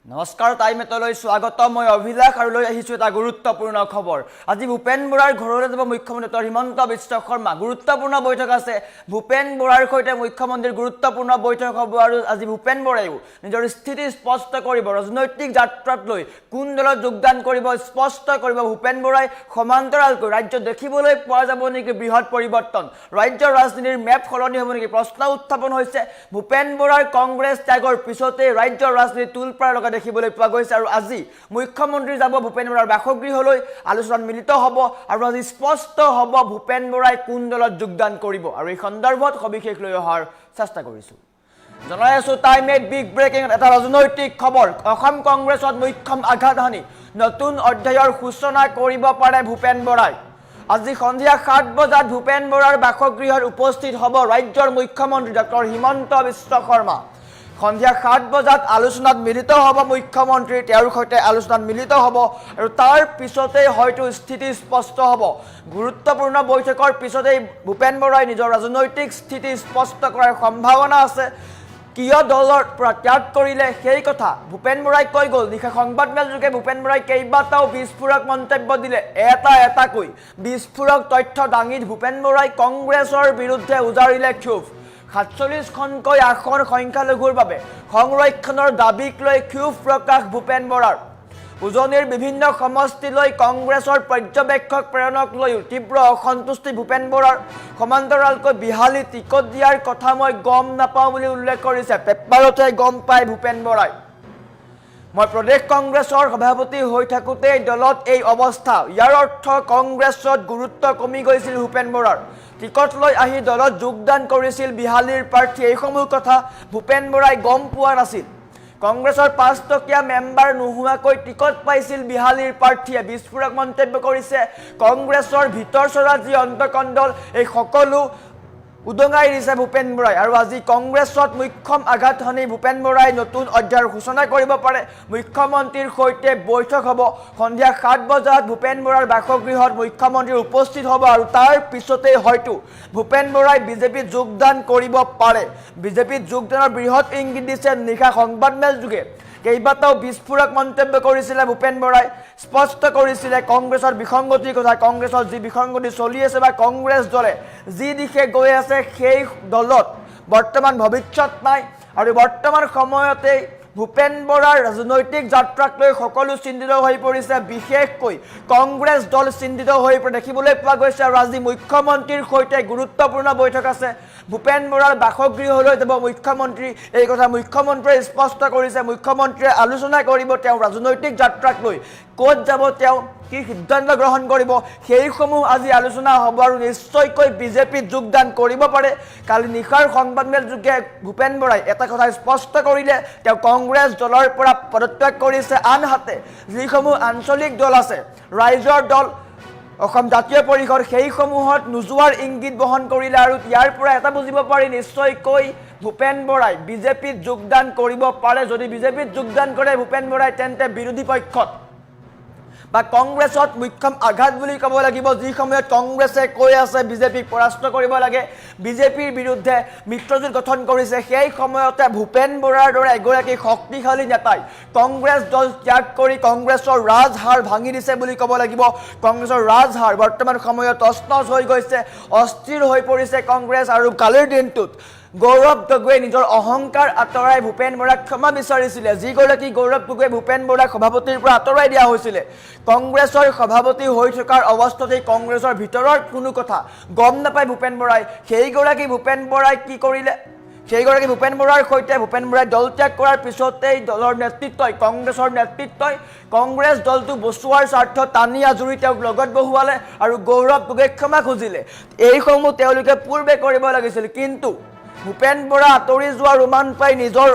নমস্কাৰ টাইমেটলৈ স্বাগত মই অভিলাষ আৰু লৈ আহিছো এটা গুৰুত্বপূৰ্ণ খবৰ আজি ভূপেন বৰাৰ ঘৰলৈ যাব মুখ্যমন্ত্ৰী হিমন্ত বিশ্ব শৰ্মা গুৰুত্বপূৰ্ণ বৈঠক আছে ভূপেন বৰাৰ সৈতে মুখ্যমন্ত্ৰীৰ গুৰুত্বপূৰ্ণ বৈঠক হ'ব আৰু আজি ভূপেন বৰাইও নিজৰ স্থিতি স্পষ্ট কৰিব ৰাজনৈতিক যাত্ৰাত লৈ কোন দলত যোগদান কৰিব স্পষ্ট কৰিব ভূপেন বৰাই সমান্তৰালকৈ ৰাজ্য দেখিবলৈ পোৱা যাব নেকি বৃহৎ পৰিৱৰ্তন ৰাজ্যৰ ৰাজনীতিৰ মেপ সলনি হ'ব নেকি প্ৰশ্ন উত্থাপন হৈছে ভূপেন বৰাৰ কংগ্ৰেছ ত্যাগৰ পিছতে ৰাজ্যৰ ৰাজনীতি তুলপাৰ লগা দেখিবলৈ পোৱা গৈছে আৰু আজি মুখ্যমন্ত্ৰী যাব ভূপেন বৰাৰ বাসগৃহলৈ আলোচনাত মিলিত হ'ব আৰু আজি স্পষ্ট হ'ব ভূপেন বৰাই কোন দলত যোগদান কৰিব আৰু এই সন্দৰ্ভত সবিশেষ লৈ অহাৰ চেষ্টা কৰিছো জনাই আছো টাইমেট বিগ ব্ৰেকিং এটা ৰাজনৈতিক খবৰ অসম কংগ্ৰেছত মুখ্যম আঘাত হানি নতুন অধ্যায়ৰ সূচনা কৰিব পাৰে ভূপেন বৰাই আজি সন্ধিয়া 7 বজাত ভূপেন বৰাৰ বাসগৃহত উপস্থিত হ'ব ৰাজ্যৰ মুখ্যমন্ত্ৰী ডক্টৰ হিমন্ত বিশ্ব শৰ্মা সন্ধিয়া 7 বজাত আলোচনাত মিলিত হ'ব মুখ্যমন্ত্ৰী তেওঁৰ সৈতে আলোচনাত মিলিত হ'ব আৰু তাৰ পিছতে হয়তো স্থিতি স্পষ্ট হ'ব গুৰুত্বপূৰ্ণ বৈঠকৰ পিছতে ভূপেন বৰাই নিজৰ ৰাজনৈতিক স্থিতি স্পষ্ট কৰাৰ সম্ভাৱনা আছে কিয় দলৰ পৰা ত্যাগ কৰিলে সেই কথা ভূপেন বৰাই কৈ গ'ল নিশা সংবাদমেলযোগে ভূপেন বৰাই কেইবাটাও বিস্ফোৰক মন্তব্য দিলে এটাকৈ বিস্ফোৰক তথ্য দাঙি ভূপেন বৰাই কংগ্ৰেছৰ বিৰুদ্ধে উজাৰিলে ক্ষোভ 47খনকৈ আসন সংখ্যালঘুৰ বাবে সংৰক্ষণৰ দাবীক লৈ ক্ষোভ প্ৰকাশ ভূপেন বৰাৰ উজনিৰ বিভিন্ন সমষ্টিলৈ কংগ্ৰেছৰ পৰ্যবেক্ষক প্ৰেৰণক লৈ তীব্ৰ অসন্তুষ্টি ভূপেন বৰাৰ সমান্তৰালকৈ বিহালী টিকট দিয়াৰ কথা মই গম নাপাওঁ বুলি উল্লেখ কৰিছে পেপাৰতে গম পায় ভূপেন বৰাই মই প্ৰদেশ কংগ্ৰেছৰ সভাপতি হৈ থাকোঁতে দলত এই অৱস্থা ইয়াৰ অৰ্থ কংগ্ৰেছত গুৰুত্ব কমি গৈছিল ভূপেন বৰাৰ টিকট লৈ আহি দলত যোগদান কৰিছিল বিহালীৰ প্ৰাৰ্থী এইসমূহ কথা ভূপেন বৰাই গম পোৱা নাছিল কংগ্ৰেছৰ 5 টকীয়া মেম্বাৰ নোহোৱাকৈ টিকট পাইছিল বিহালীৰ প্ৰাৰ্থীয়ে বিস্ফোৰক মন্তব্য কৰিছে কংগ্ৰেছৰ ভিতৰ চৰা যি অন্তকণ্ডল এই সকলো উদঙাই দিছে ভূপেন বৰাই আৰু আজি কংগ্ৰেছত মুখ্যম আঘাত হানি ভূপেন বৰাই নতুন অধ্যায়ৰ সূচনা কৰিব পাৰে মুখ্যমন্ত্ৰীৰ সৈতে বৈঠক হ'ব সন্ধিয়া 7 বজাত ভূপেন বৰাৰ বাসগৃহত মুখ্যমন্ত্ৰী উপস্থিত হ'ব আৰু তাৰ পিছতে হয়তো ভূপেন বৰাই বিজেপিত যোগদান কৰিব পাৰে বিজেপিত যোগদানৰ বৃহৎ ইংগিত দিছে নিশা সংবাদমেল যোগে কেইবাটাও বিস্ফোৰক মন্তব্য কৰিছিলে ভূপেন বৰাই স্পষ্ট কৰিছিলে কংগ্ৰেছৰ বিসংগতিৰ কথা কংগ্ৰেছৰ যি বিসংগতি চলি আছে বা কংগ্ৰেছ দলে যি দিশে গৈ আছে সেই দলত বৰ্তমান ভৱিষ্যত নাই আৰু বৰ্তমান সময়তে ভূপেন বৰাৰ ৰাজনৈতিক যাত্ৰাক লৈ সকলো চিন্তিত হৈ পৰিছে বিশেষকৈ কংগ্ৰেছ দল চিন্তিত হৈ দেখিবলৈ পোৱা গৈছে আৰু আজি মুখ্যমন্ত্ৰীৰ সৈতে গুৰুত্বপূৰ্ণ বৈঠক আছে ভূপেন বৰাৰ বাসগৃহলৈ যাব মুখ্যমন্ত্ৰী এই কথা মুখ্যমন্ত্ৰীয়ে স্পষ্ট কৰিছে মুখ্যমন্ত্ৰীয়ে আলোচনা কৰিব তেওঁ ৰাজনৈতিক যাত্ৰাক লৈ ক'ত যাব তেওঁ কি সিদ্ধান্ত গ্ৰহণ কৰিব সেইসমূহ আজি আলোচনা হ'ব আৰু নিশ্চয়কৈ বিজেপিত যোগদান কৰিব পাৰে কালি নিশাৰ সংবাদমেল যোগে ভূপেন বৰাই এটা কথা স্পষ্ট কৰিলে তেওঁ কংগ্ৰেছ দলৰ পৰা পদত্যাগ কৰিছে আনহাতে যিসমূহ আঞ্চলিক দল আছে ৰাইজৰ দল অসম জাতীয় পৰিষদ সেইসমূহত নোযোৱাৰ ইংগিত বহন কৰিলে আৰু ইয়াৰ পৰা এটা বুজিব পাৰি নিশ্চয়কৈ ভূপেন বৰাই বিজেপিত যোগদান কৰিব পাৰে যদি বিজেপিত যোগদান কৰে ভূপেন বৰাই তেন্তে বিৰোধী পক্ষত বা কংগ্ৰেছত মুখ্যম আঘাত বুলি ক'ব লাগিব যি সময়ত কংগ্ৰেছে কৈ আছে বিজেপিক পৰাস্ত কৰিব লাগে বিজেপিৰ বিৰুদ্ধে মিত্ৰজোঁট গঠন কৰিছে সেই সময়তে ভূপেন বৰাৰ দৰে এগৰাকী শক্তিশালী নেতাই কংগ্ৰেছ দল ত্যাগ কৰি কংগ্ৰেছৰ ৰাজহাৰ ভাঙি দিছে বুলি ক'ব লাগিব কংগ্ৰেছৰ ৰাজহাৰ বৰ্তমান সময়ত তছনছ হৈ গৈছে অস্থিৰ হৈ পৰিছে কংগ্ৰেছ আৰু কালিৰ দিনটোত গৌৰৱ গগৈয়ে নিজৰ অহংকাৰ আঁতৰাই ভূপেন বৰাক ক্ষমা বিচাৰিছিলে যিগৰাকী গৌৰৱ গগৈয়ে ভূপেন বৰাক সভাপতিৰ পৰা আঁতৰাই দিয়া হৈছিলে কংগ্ৰেছৰ সভাপতি হৈ থকাৰ অৱস্থাতেই কংগ্ৰেছৰ ভিতৰত কোনো কথা গম নাপায় ভূপেন বৰাই সেইগৰাকী ভূপেন বৰাই কি কৰিলে সেইগৰাকী ভূপেন বৰাৰ সৈতে ভূপেন বৰাই দল ত্যাগ কৰাৰ পিছতেই দলৰ নেতৃত্বই কংগ্ৰেছৰ নেতৃত্বই কংগ্ৰেছ দলটো বচোৱাৰ স্বাৰ্থ টানি আজুৰি তেওঁক লগত বহুৱালে আৰু গৌৰৱ গগৈক ক্ষমা খুজিলে এইসমূহ তেওঁলোকে পূৰ্বে কৰিব লাগিছিল কিন্তু ভূপেন বৰা আঁতৰি যোৱাৰ উমান পাই নিজৰ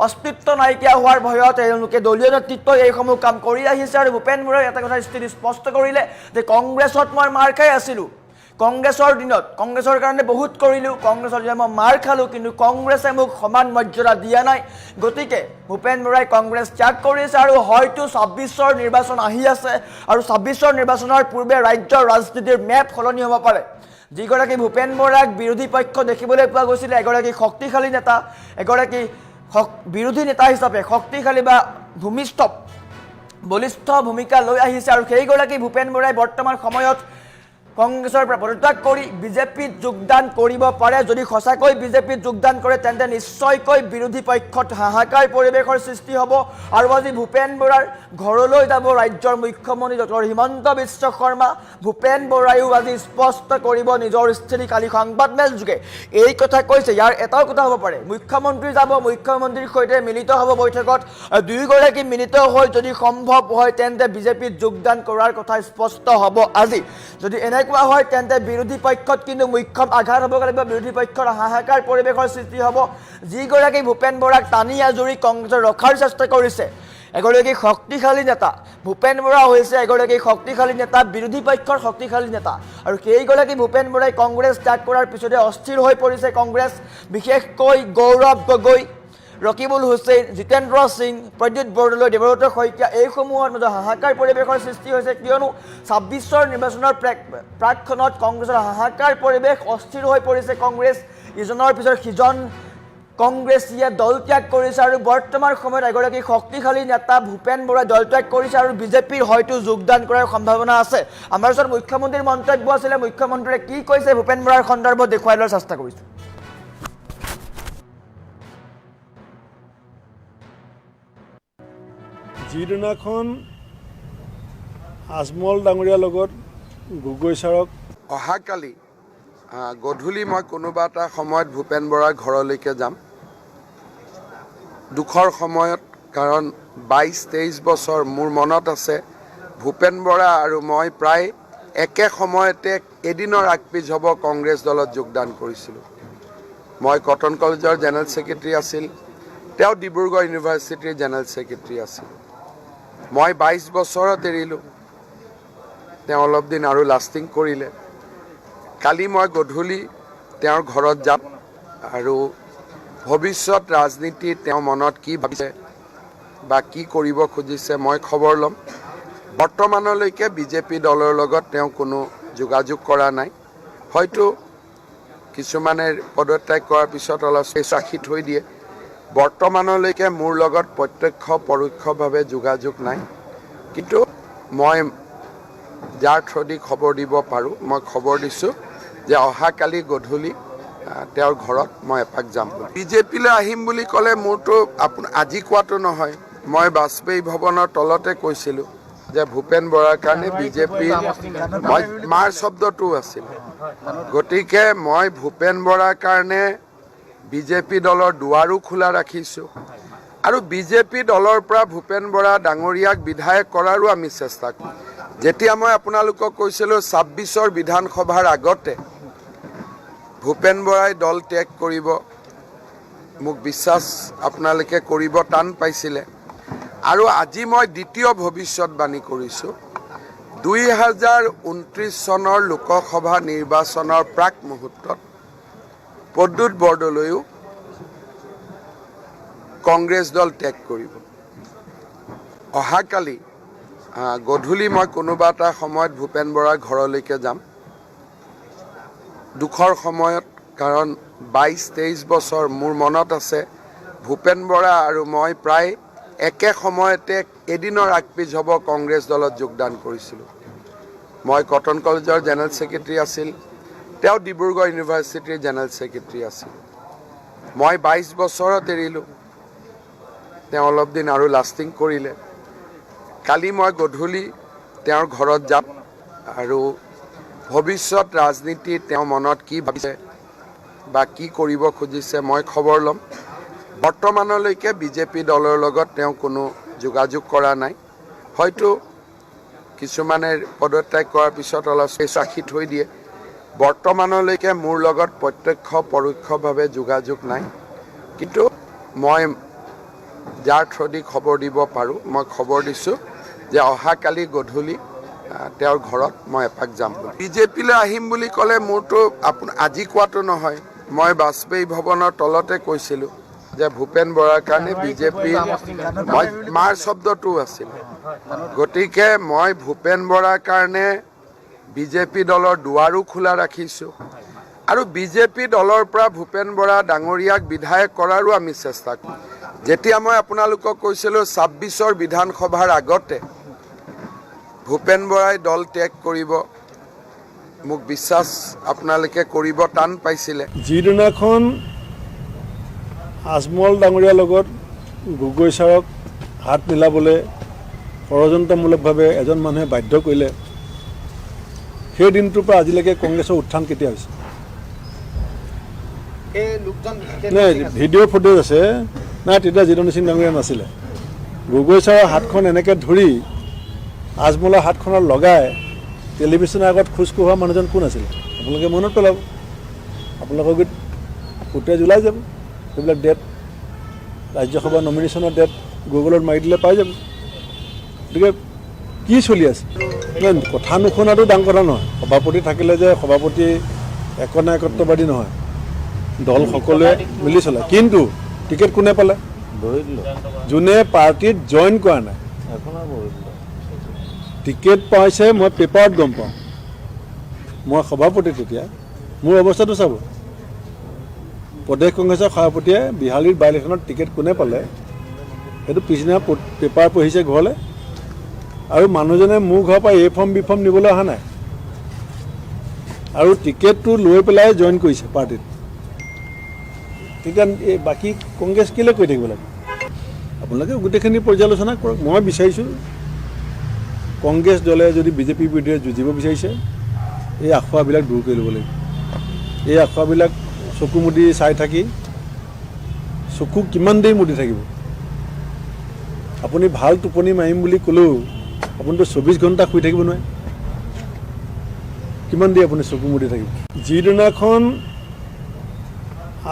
অস্তিত্ব নাইকিয়া হোৱাৰ ভয়ত তেওঁলোকে দলীয় নেতৃত্বই এইসমূহ কাম কৰি আহিছে আৰু ভূপেন বৰাই এটা কথা স্থিতি স্পষ্ট কৰিলে যে কংগ্ৰেছত মই মাৰ খাই আছিলোঁ কংগ্ৰেছৰ দিনত কংগ্ৰেছৰ কাৰণে বহুত কৰিলোঁ কংগ্ৰেছৰ দিনত মই মাৰ খালোঁ কিন্তু কংগ্ৰেছে মোক সমান মৰ্যাদা দিয়া নাই গতিকে ভূপেন বৰাই কংগ্ৰেছ ত্যাগ কৰিছে আৰু হয়তো 26ৰ নিৰ্বাচন আহি আছে আৰু 26ৰ নিৰ্বাচনৰ পূৰ্বে ৰাজ্যৰ ৰাজনীতিৰ মেপ সলনি হ'ব পাৰে যিগৰাকী ভূপেন বৰাক বিৰোধী পক্ষ দেখিবলৈ পোৱা গৈছিলে এগৰাকী শক্তিশালী নেতা এগৰাকী বিৰোধী নেতা হিচাপে শক্তিশালী বা বলিষ্ঠ ভূমিকা লৈ আহিছে আৰু সেইগৰাকী ভূপেন বৰাই বৰ্তমান সময়ত কংগ্ৰেছৰ পৰা পদত্যাগ কৰি বিজেপিত যোগদান কৰিব পাৰে। যদি সঁচাকৈ বিজেপিত যোগদান কৰে তেন্তে নিশ্চয়কৈ বিৰোধী পক্ষত হাহাকাৰ পৰিৱেশৰ সৃষ্টি হ'ব। আৰু আজি ভূপেন বৰাৰ ঘৰলৈ যাব ৰাজ্যৰ মুখ্যমন্ত্ৰী ডক্টৰ হিমন্ত বিশ্ব শৰ্মা। ভূপেন বৰায়ো আজি স্পষ্ট কৰিব নিজৰ স্থিতি। কালি সংবাদমেল যোগে এই কথা কৈছে। ইয়াৰ এটাও কথা হ'ব পাৰে, মুখ্যমন্ত্ৰী যাব, মুখ্যমন্ত্ৰীৰ সৈতে মিলিত হ'ব বৈঠকত, দুয়োগৰাকী মিলিত হৈ যদি সম্ভৱ হয় তেন্তে বিজেপিত যোগদান কৰাৰ কথা স্পষ্ট হ'ব আজি। যদি এনেকুৱা হয় তেন্তে বিৰোধী পক্ষত কিন্তু মুখ্যম আঘাত হ'ব লাগিব, বিৰোধী পক্ষৰ হাহাকাৰ পৰিৱেশৰ সৃষ্টি হ'ব। যিগৰাকী ভূপেন বৰাক টানি আজুৰি কংগ্ৰেছৰ ৰখাৰ চেষ্টা কৰিছে, এগৰাকী শক্তিশালী নেতা। ভূপেন বৰা হৈছে এগৰাকী শক্তিশালী নেতা, বিৰোধী পক্ষৰ শক্তিশালী নেতা। আৰু সেইগৰাকী ভূপেন বৰাই কংগ্ৰেছ ত্যাগ কৰাৰ পিছতে অস্থিৰ হৈ পৰিছে কংগ্ৰেছ। বিশেষকৈ গৌৰৱ গগৈ, ৰকিবুল হুছেইন, জিতেন্দ্ৰ সিং, প্ৰদ্যুৎ বৰদলৈ, দেৱব্ৰত শইকীয়া, এইসমূহৰ মাজত হাহাকাৰ পৰিৱেশৰ সৃষ্টি হৈছে। কিয়নো ২৬ৰ নিৰ্বাচনৰ প্ৰাকখনত কংগ্ৰেছৰ হাহাকাৰ পৰিৱেশ, অস্থিৰ হৈ পৰিছে কংগ্ৰেছ। ইজনৰ পিছত সিজন কংগ্ৰেছীয়ে দল ত্যাগ কৰিছে আৰু বৰ্তমান সময়ত এগৰাকী শক্তিশালী নেতা ভূপেন বৰাই দল ত্যাগ কৰিছে আৰু বিজেপিৰ হয়তো যোগদান কৰাৰ সম্ভাৱনা আছে। আমাৰ ওচৰত মুখ্যমন্ত্ৰীৰ মন্তব্য আছিলে, মুখ্যমন্ত্ৰীয়ে কি কৈছে ভূপেন বৰাৰ সন্দৰ্ভত দেখুৱাই লোৱাৰ চেষ্টা কৰিছোঁ। যিদিনাখন আজমল ডাঙৰীয়াৰ লগত গগৈ ছাৰক অহাকালি গধূলি মই কোনোবা এটা সময়ত ভূপেন বৰাৰ ঘৰলৈকে যাম। দুখৰ সময়ত, কাৰণ ২২-২৩ বছৰ মোৰ মনত আছে ভূপেন বৰা আৰু মই প্ৰায় একে সময়তে এদিনৰ আগপিছ হ'ব কংগ্ৰেছ দলত যোগদান কৰিছিলোঁ। মই কটন কলেজৰ জেনেৰেল ছেক্ৰেটাৰী আছিল, তেওঁ ডিব্ৰুগড় ইউনিভাৰ্চিটিৰ জেনেৰেল ছেক্ৰেটাৰী আছিল। মই ২২ বছৰত এৰিলোঁ, তেওঁ অলপ দিন আৰু লাষ্টিং কৰিলে। কালি মই গধূলি তেওঁৰ ঘৰত যাম আৰু ভৱিষ্যত ৰাজনীতিত তেওঁ মনত কি ভাবিছে বা কি কৰিব খুজিছে মই খবৰ ল'ম। বৰ্তমানলৈকে বিজেপি দলৰ লগত তেওঁ কোনো যোগাযোগ কৰা নাই। হয়তো কিছুমানে পদত্যাগ কৰাৰ পিছত অলপ ৰাখি থৈ দিয়ে। বৰ্তমানলৈকে মোৰ লগত প্ৰত্যক্ষ পৰোক্ষভাৱে যোগাযোগ নাই, কিন্তু মই যাৰ থ্ৰুদি খবৰ দিব পাৰোঁ মই খবৰ দিছোঁ যে অহাকালি গধূলি তেওঁৰ ঘৰত মই এপাক যাম। বিজেপিলৈ আহিম বুলি ক'লে মোৰতো আজি কোৱাটো নহয়, মই বাজপেয়ী ভৱনৰ তলতে কৈছিলোঁ যে ভূপেন বৰাৰ কাৰণে বিজেপি, মই মাৰ শব্দটো আছিল। গতিকে মই ভূপেন বৰাৰ কাৰণে বিজেপি দলৰ দুৱাৰো খোলা ৰাখিছোঁ আৰু বিজেপি দলৰ পৰা ভূপেন বৰা ডাঙৰীয়াক বিধায়ক কৰাৰো আমি চেষ্টা কৰিম। যেতিয়া মই আপোনালোকক কৈছিলোঁ ২৬ৰ বিধানসভাৰ আগতে ভূপেন বৰাই দল ত্যাগ কৰিব, মোক বিশ্বাস আপোনালোকে কৰিব টান পাইছিলে। আৰু আজি মই দ্বিতীয় ভৱিষ্যতবাণী কৰিছোঁ, ২০২৯ চনৰ লোকসভা নিৰ্বাচনৰ প্ৰাক মুহূৰ্তত প্ৰদ্যুৎ বৰদলৈও কংগ্ৰেছ দল ত্যাগ কৰিব। অহাকালি গধূলি মই কোনোবা এটা সময়ত ভূপেন বৰাৰ ঘৰলৈকে যাম। দুখৰ সময়ত, কাৰণ ২২-২৩ বছৰ মোৰ মনত আছে ভূপেন বৰা আৰু মই প্ৰায় একে সময়তে এদিনৰ আগপিছ হ'ব কংগ্ৰেছ দলত যোগদান কৰিছিলোঁ। মই কটন কলেজৰ জেনেৰেল ছেক্ৰেটাৰী আছিল, তেওঁ ডিব্ৰুগড় ইউনিভাৰ্চিটিৰ জেনেৰেল ছেক্ৰেটাৰী আছিল। মই ২২ বছৰত এৰিলোঁ, তেওঁ অলপ দিন আৰু লাষ্টিং কৰিলে। কালি মই গধূলি তেওঁৰ ঘৰত যাম আৰু ভৱিষ্যত ৰাজনীতিত তেওঁ মনত কি ভাবিছে বা কি কৰিব খুজিছে মই খবৰ ল'ম। বৰ্তমানলৈকে বিজেপি দলৰ লগত তেওঁ কোনো যোগাযোগ কৰা নাই। হয়তো কিছুমানে পদত্যাগ কৰাৰ পিছত অলপ ৰাখি থৈ দিয়ে। বৰ্তমানলৈকে মোৰ লগত প্ৰত্যক্ষ পৰোক্ষভাৱে যোগাযোগ নাই, কিন্তু মই যাৰ থ্ৰুদি খবৰ দিব পাৰোঁ মই খবৰ দিছোঁ যে অহাকালি গধূলি তেওঁৰ ঘৰত মই এপাক যাম। বিজেপিলৈ আহিম বুলি ক'লে মোৰতো আজি কোৱাটো নহয়, মই বাজপেয়ী ভৱনৰ তলতে কৈছিলোঁ যে ভূপেন বৰাৰ কাৰণে বিজেপি, মই মাৰ শব্দটো আছিল। গতিকে মই ভূপেন বৰাৰ কাৰণে বিজেপি দলৰ দুৱাৰো খোলা ৰাখিছোঁ আৰু বিজেপি দলৰ পৰা ভূপেন বৰা ডাঙৰীয়াক বিধায়ক কৰাৰো আমি চেষ্টা কৰিম। যেতিয়া মই আপোনালোকক কৈছিলোঁ 26ৰ বিধানসভাৰ আগতে ভূপেন বৰাই দল ত্যাগ কৰিব, মোক বিশ্বাস আপোনালোকে কৰিব টান পাইছিলে। যিদিনাখন আজমল ডাঙৰীয়াৰ লগত গগৈ ছাৰক হাত মিলাবলৈ ষড়যন্ত্ৰমূলকভাৱে এজন মানুহে বাধ্য কৰিলে, সেই দিনটোৰ পৰা আজিলৈকে কংগ্ৰেছৰ উত্থান কেতিয়া হৈছে? নাই, ভিডিঅ' ফুটেজ আছে। নাই, তেতিয়া জিতেন্দ্ৰ সিং ডাঙৰীয়া নাছিলে। গগৈ ছাৰৰ হাতখন এনেকৈ ধৰি আজমলৰ হাতখনত লগাই টেলিভিশ্যনৰ আগত খোজ কঢ়োৱা মানুহজন কোন আছিলে? আপোনালোকে মনত পেলাব, আপোনালোকৰ ফুটেজ ওলাই যাব। সেইবিলাক ডেট, ৰাজ্যসভা নমিনেশ্যনৰ ডেট গুগলত মাৰি দিলে পাই যাব। গতিকে কি চলি আছে? কথা নুশুনাটো ডাঙৰ কথা নহয়। সভাপতি থাকিলে যে সভাপতি একনায়কত্ববাদী নহয়, দল সকলোৱে মিলি চলে। কিন্তু টিকেট কোনে পালে? যোনে পাৰ্টিত জইন কৰা নাই। টিকেট পাইছে মই পেপাৰত গম পাওঁ, মই সভাপতি। তেতিয়া মোৰ অৱস্থাটো চাব। প্ৰদেশ কংগ্ৰেছৰ সভাপতিয়ে বিহালীৰ বাই ইলেকশ্যনত টিকেট কোনে পালে সেইটো পিছদিনা পেপাৰ পঢ়িছে ঘৰলৈ, আৰু মানুহজনে মোৰ ঘৰৰ পৰা এ ফৰ্ম বি ফৰ্ম নিবলৈ অহা নাই, আৰু টিকেটটো লৈ পেলাই জইন কৰিছে পাৰ্টিত। তেতিয়া বাকী কংগ্ৰেছ কেলৈ কৰি থাকিব লাগে? আপোনালোকে গোটেইখিনি পৰ্যালোচনা কৰক। মই বিচাৰিছোঁ কংগ্ৰেছ দলে যদি বিজেপিৰ বিৰুদ্ধে যুঁজিব বিচাৰিছে, এই আখুৱাবিলাক দূৰ কৰি ল'ব লাগিব। এই আখুৱাবিলাক চকু মুদি চাই থাকি চকু কিমান দেৰি মুদি থাকিব? আপুনি ভাল টোপনি মাৰিম বুলি ক'লেও আপুনিতো 24 ঘণ্টা শুই থাকিব নোৱাৰে। কিমান দেৰি আপুনি চকু মুদি থাকিব? যিদিনাখন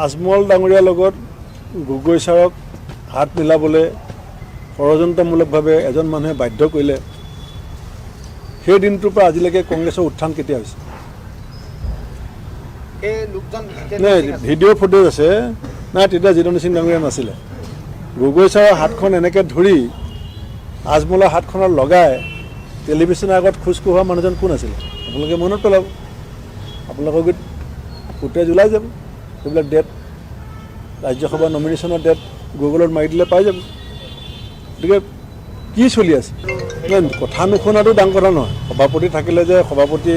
আজমল ডাঙৰীয়াৰ লগত গগৈ ছাৰক হাত মিলাবলৈ ষড়যন্ত্ৰমূলকভাৱে এজন মানুহে বাধ্য কৰিলে, সেই দিনটোৰ পৰা আজিলৈকে কংগ্ৰেছৰ উত্থান কেতিয়া হৈছে? নাই, ভিডিঅ' ফুটেজ আছে। নাই, তেতিয়া জিতেন্দ্ৰ সিং ডাঙৰীয়া নাছিলে। গগৈ ছাৰৰ হাতখন এনেকৈ ধৰি আজমলৰ হাতখনত লগাই টেলিভিশ্যনৰ আগত খোজ কঢ়োৱা মানুহজন কোন আছিলে? আপোনালোকে মনত পেলাব, আপোনালোকৰ ফুটেজ ওলাই যাব। সেইবিলাক ডেট, ৰাজ্যসভা নমিনেশ্যনৰ ডেট গুগলত মাৰি দিলে পাই যাব। গতিকে কি চলি আছে? কথা নুশুনাটো ডাঙৰ কথা নহয়। সভাপতি থাকিলে যে সভাপতি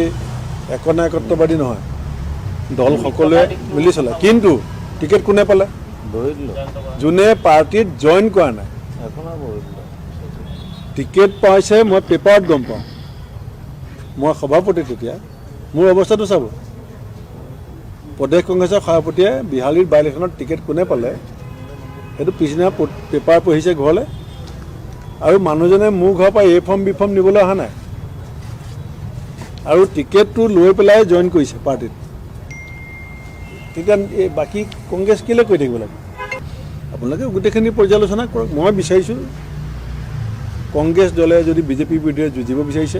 একনায়কত্ববাদী নহয়, দল সকলোৱে মিলি চলে। কিন্তু টিকেট কোনে পালে? যোনে পাৰ্টিত জইন কৰা নাই। টিকেট পাইছে মই পেপাৰত গম পাওঁ, মই সভাপতি। তেতিয়া মোৰ অৱস্থাটো চাব। প্ৰদেশ কংগ্ৰেছৰ সভাপতিয়ে বিহালীৰ বাই ইলেকশ্যনত টিকেট কোনে পালে সেইটো পিছদিনা পেপাৰ পঢ়িছে ঘৰলৈ, আৰু মানুহজনে মোৰ ঘৰৰ পৰা এ ফৰ্ম বি ফৰ্ম নিবলৈ অহা নাই, আৰু টিকেটটো লৈ পেলাই জইন কৰিছে পাৰ্টিত। তেতিয়া বাকী কংগ্ৰেছ কেলৈ কৰি থাকিব লাগে? আপোনালোকে গোটেইখিনি পৰ্যালোচনা কৰক। মই বিচাৰিছোঁ কংগ্ৰেছ দলে যদি বিজেপিৰ বিৰুদ্ধে যুঁজিব বিচাৰিছে,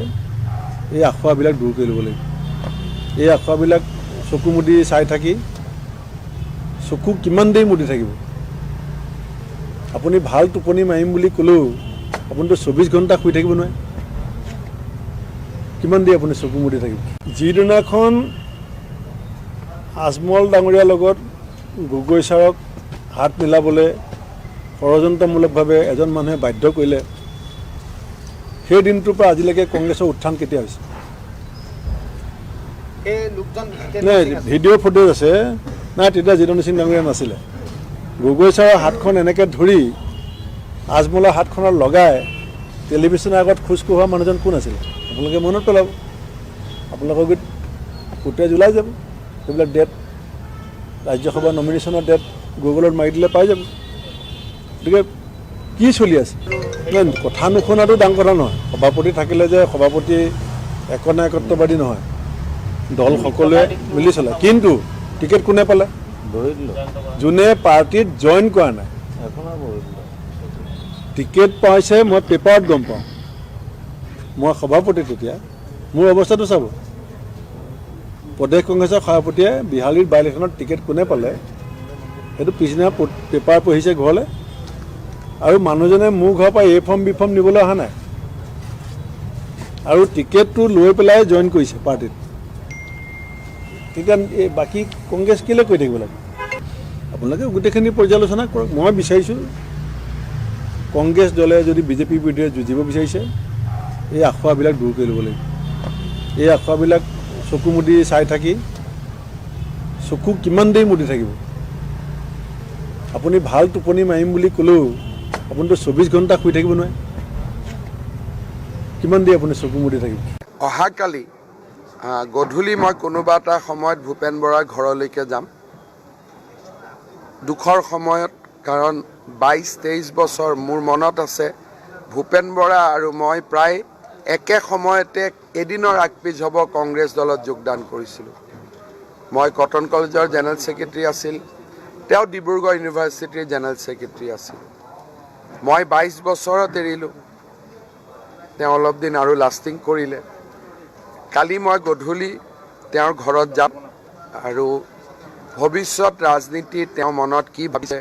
এই আখুৱাবিলাক দূৰ কৰি ল'ব লাগিব। এই আখুৱাবিলাক চকু মুদি চাই থাকি চকু কিমান দেৰি মুদি থাকিব? আপুনি ভাল টোপনি মাৰিম বুলি ক'লেও আপুনিতো 24 ঘণ্টা শুই থাকিব নোৱাৰে। কিমান দেৰি আপুনি চকু মুদি থাকিব? যিদিনাখন আজমল ডাঙৰীয়াৰ লগত গগৈ ছাৰক হাত মিলাবলৈ ষড়যন্ত্ৰমূলকভাৱে এজন মানুহে বাধ্য কৰিলে, সেই দিনটোৰ পৰা আজিলৈকে কংগ্ৰেছৰ উত্থান কেতিয়া হৈছে? নাই, ভিডিঅ' ফুটেজ আছে। নাই, তেতিয়া জিতেন্দ্ৰ সিং ডাঙৰীয়া নাছিলে। গগৈ ছাৰৰ হাতখন এনেকৈ ধৰি আজমলৰ হাতখনত লগাই টেলিভিশ্যনৰ আগত খোজ কঢ়োৱা মানুহজন কোন আছিলে? আপোনালোকে মনত পেলাব, আপোনালোকৰ ফুটেজ ওলাই যাব। সেইবিলাক ডেট, ৰাজ্যসভা নমিনেশ্যনৰ ডেট গুগলত মাৰি দিলে পাই যাব। গতিকে কি চলি আছে? কথা নুশুনাটো ডাঙৰ কথা নহয়। সভাপতি থাকিলে যে সভাপতি একনায়কত্ববাদী নহয়, দল সকলোৱে মিলি চলে। কিন্তু টিকেট কোনে পালে? যোনে পাৰ্টিত জইন কৰা নাই। টিকেট পাইছে মই পেপাৰত গম পাওঁ, মই সভাপতি। তেতিয়া মোৰ অৱস্থাটো চাব। প্ৰদেশ কংগ্ৰেছৰ সভাপতিয়ে বিহালীৰ বাই ইলেকশ্যনত টিকেট কোনে পালে সেইটো পিছদিনা পেপাৰ পঢ়িছে ঘৰলৈ, আৰু মানুহজনে মোৰ ঘৰৰ পৰা এ ফৰ্ম বি ফৰ্ম নিবলৈ অহা নাই, আৰু টিকেটটো লৈ পেলাই জইন কৰিছে পাৰ্টিত। তেতিয়া বাকী কংগ্ৰেছ কেলৈ কৰি থাকিব লাগে? আপোনালোকে গোটেইখিনি পৰ্যালোচনা কৰক। মই বিচাৰিছোঁ কংগ্ৰেছ দলে যদি বিজেপিৰ বিৰুদ্ধে যুঁজিব বিচাৰিছে এই আখুৱাবিলাক দূৰ কৰি ল'ব লাগিব। এই আখুৱাবিলাক চকু মুদি চাই থাকি চকু কিমান দেৰি মুদি থাকিব? আপুনি ভাল টোপনি মাৰিম বুলি ক'লেও আপুনিতো 24 ঘণ্টা শুই থাকিব নোৱাৰে। কিমান দেৰি আপুনি চকু মুদি থাকিব? অহাকালি গধূলি মই কোনোবা এটা সময়ত ভূপেন বৰাৰ ঘৰলৈকে যাম। দুখৰ সময়ত, কাৰণ 22-23 বছৰ মোৰ মনত আছে ভূপেন বৰা আৰু মই প্ৰায় একে সময়তে এদিনৰ আগপিছ হ'ব কংগ্ৰেছ দলত যোগদান কৰিছিলোঁ। মই কটন কলেজৰ জেনেৰেল ছেক্ৰেটাৰী আছিল, তেওঁ ডিব্ৰুগড় ইউনিভাৰ্চিটিৰ জেনেৰেল ছেক্ৰেটাৰী আছিল। মই 22 বছৰত এৰিলোঁ, তেওঁ অলপ দিন আৰু লাষ্টিং কৰিলে। কালি মই গধূলি তেওঁৰ ঘৰত যাম আৰু ভৱিষ্যত ৰাজনীতি তেওঁ মনত কি ভাবিছে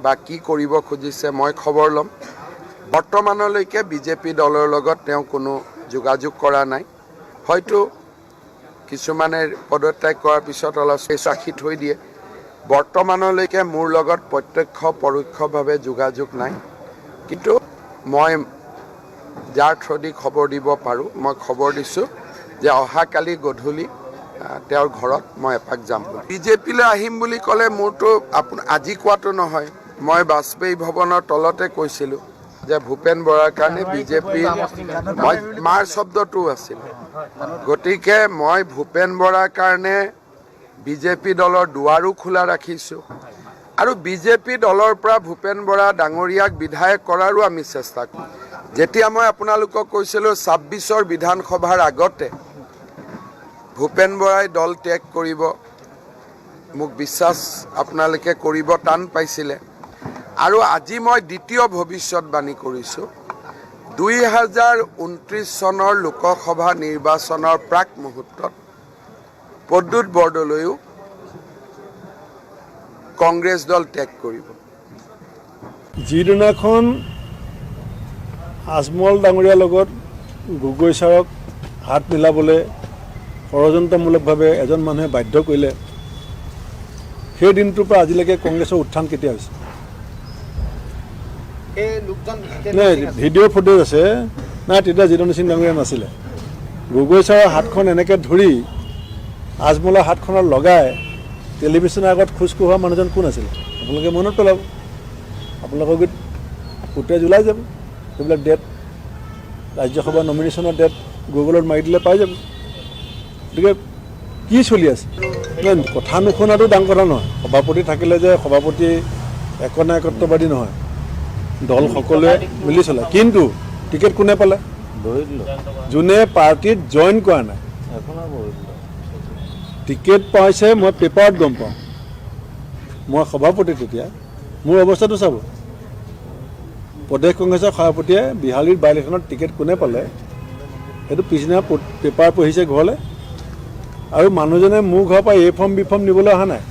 বা কি কৰিব খুজিছে মই খবৰ ল'ম। বৰ্তমানলৈকে বিজেপি দলৰ লগত তেওঁ কোনো যোগাযোগ কৰা নাই। হয়তো কিছুমানে পদত্যাগ কৰাৰ পিছত অলপ ৰাখি থৈ দিয়ে। বৰ্তমানলৈকে মোৰ লগত প্ৰত্যক্ষ পৰোক্ষভাৱে যোগাযোগ নাই, কিন্তু মই যাৰ থ্ৰুদি খবৰ দিব পাৰোঁ মই খবৰ দিছোঁ যে অহাকালি গধূলি তেওঁৰ ঘৰত মই এপাক যাম। বিজেপিলৈ আহিম বুলি ক'লে মোৰতো আজি কোৱাটো নহয়, মই বাজপেয়ী ভৱনৰ তলতে কৈছিলোঁ যে ভূপেন বৰাৰ কাৰণে বিজেপি মাৰ শব্দটো আছিল। গতিকে মই ভূপেন বৰাৰ কাৰণে বিজেপি দলৰ দুৱাৰো খোলা ৰাখিছোঁ আৰু বিজেপি দলৰ পৰা ভূপেন বৰা ডাঙৰীয়াক বিধায়ক কৰাৰো আমি চেষ্টা কৰিম। যেতিয়া মই আপোনালোকক কৈছিলোঁ 26ৰ বিধানসভাৰ আগতে ভূপেন বৰাই দল ত্যাগ কৰিব, মোক বিশ্বাস আপোনালোকে কৰিব টান পাইছিলে। আৰু আজি মই দ্বিতীয় ভৱিষ্যতবাণী কৰিছোঁ, 2029 চনৰ লোকসভা নিৰ্বাচনৰ প্ৰাক মুহূৰ্তত প্ৰদ্যুৎ বৰদলৈও কংগ্ৰেছ দল ত্যাগ কৰিব। যিদিনাখন আজমল ডাঙৰীয়াৰ লগত গগৈ ছাৰক হাত মিলাবলৈ ষড়যন্ত্ৰমূলকভাৱে এজন মানুহে বাধ্য কৰিলে, সেই দিনটোৰ পৰা আজিলৈকে কংগ্ৰেছৰ উত্থান কেতিয়া হৈছে? নাই, ভিডিঅ' ফুটেজ আছে। নাই, তেতিয়া জিতেন্দ্ৰ সিং ডাঙৰীয়া নাছিলে। গগৈ ছাৰৰ হাতখন এনেকৈ ধৰি আজমলৰ হাতখনত লগাই টেলিভিশ্যনৰ আগত খোজ কঢ়োৱা মানুহজন কোন আছিলে? আপোনালোকে মনত পেলাব, আপোনালোকৰ ফুটেজ ওলাই যাব। সেইবিলাক ডেট, ৰাজ্যসভা নমিনেশ্যনৰ ডেট গুগলত মাৰি দিলে পাই যাব। গতিকে কি চলি আছে? কথা নুশুনাটো ডাঙৰ কথা নহয়। সভাপতি থাকিলে যে সভাপতি একনায়কত্ববাদী নহয়, দল সকলোৱে মিলি চলে। কিন্তু টিকেট কোনে পালে? যোনে পাৰ্টিত জইন কৰা নাই। টিকেট পাইছে মই পেপাৰত গম পাওঁ, মই সভাপতি। তেতিয়া মোৰ অৱস্থাটো চাব। প্ৰদেশ কংগ্ৰেছৰ সভাপতিয়ে বিহালীৰ বাই ইলেকশ্যনত টিকেট কোনে পালে সেইটো পিছদিনা পেপাৰ পঢ়িছে ঘৰলৈ, আৰু মানুহজনে মোৰ ঘৰৰ পৰা এ ফৰ্ম বি ফৰ্ম নিবলৈ অহা নাই,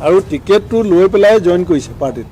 আৰু টিকেটটো লৈ পেলাই জইন কৰিছে পাৰ্টিত।